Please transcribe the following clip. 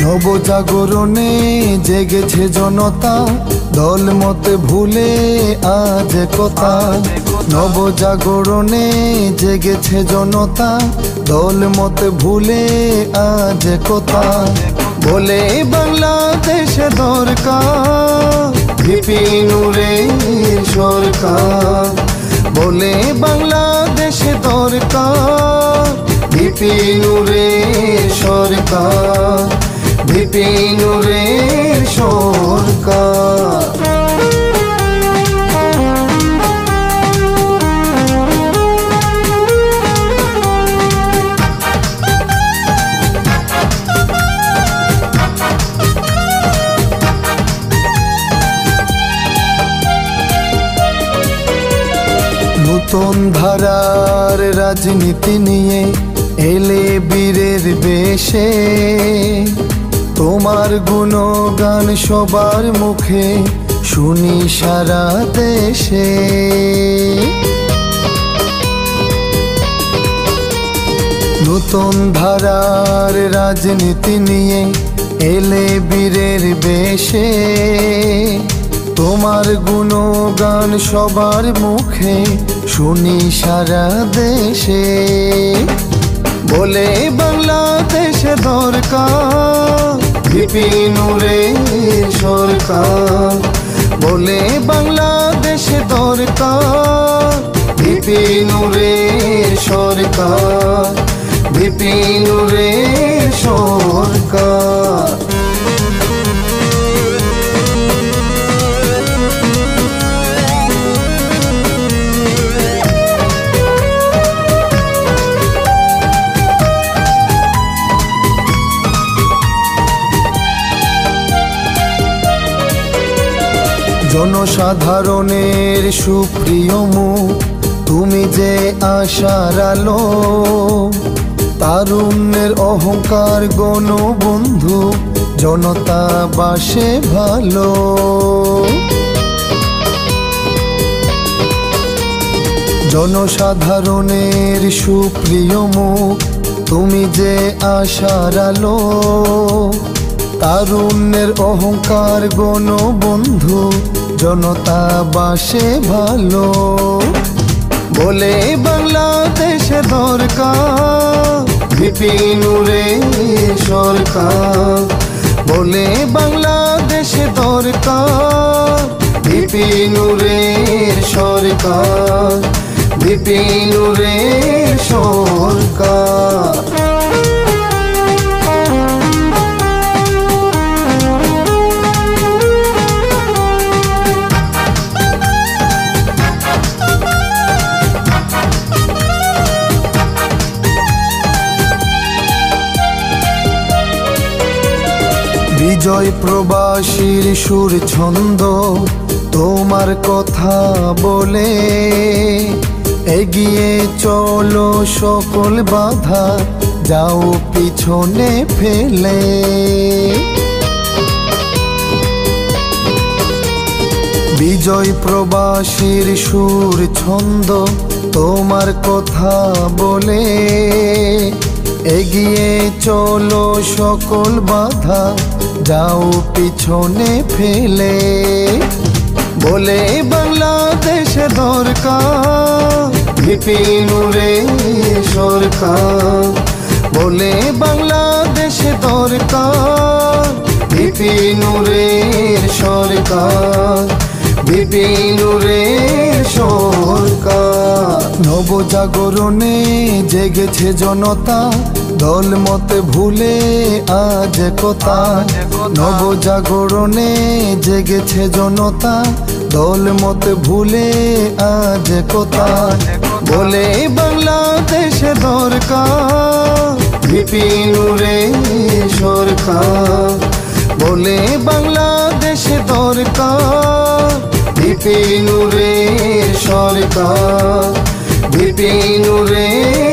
নবজাগরণে জেগেছে জনতা, দলমত ভুলে আজ একতা। নবজাগরণে জেগেছে জনতা, দলমত ভুলে আজ একতা। বলে বাংলাদেশ দরকার ভিপি নূরের সরকার, বলে বাংলাদেশ দরকার ভিপি নূরের সরকার, ভিপি নূরের সরকার। নতুন ধারার রাজনীতি নিয়ে এলে বীরের বেশে, তোমার গুণগান সবার মুখে শুনি সারা দেশে। নতুন ধারার রাজনীতি নিয়ে এলে বীরের বেশে, তোমার গুণগান সবার মুখে শুনি সারা দেশে। বলে বাংলাদেশ দরকার ভিপি নূরের সরকার, বলে বাংলাদেশ দরকার ভিপি নূরের সরকার, ভিপি নূরের সরকার। জনসাধারণের সুপ্রিয় মুখ, তুমি যে আশার আলো, তারুণ্যের অহংকার গণবন্ধু, জনতা বাসে ভালো। জনসাধারণের সুপ্রিয় মুখ, তুমি যে আশার আলো, তারুণ্যের অহংকার গণবন্ধু, জনতা বাসে ভালো। বলে বাংলাদেশ দরকার ভিপি নূরের সরকার, বলে বাংলাদেশ দরকার ভিপি নূরের সরকার, ভিপি নূরের সরকার। বিজয় প্রবাসীর সুর ছন্দ তোমার কথা বলে, এগিয়ে চলো সকল বাধা যাও পিছনে ফেলে। বিজয় প্রবাসীর সুর ছন্দ তোমার কথা বলে, এগিয়ে চলো সকল বাধা যাও পিছনে ফেলে। বলে বাংলাদেশ দরকার ভিপি নূরের সরকার, বলে বাংলাদেশ দরকার ভিপি নূরের সরকার, ভিপি নূরের সরকার। নবজাগরণে জেগেছে জনতা, দলমত ভুলে আজ একতা। নবজাগরণে জেগেছে জনতা, দলমত ভুলে আজ একতা। বলে বাংলাদেশ দরকার ভিপি নূরের সরকার, বলে বাংলাদেশ দরকার ভিপি নূরের সরকার, ভিপি নূরের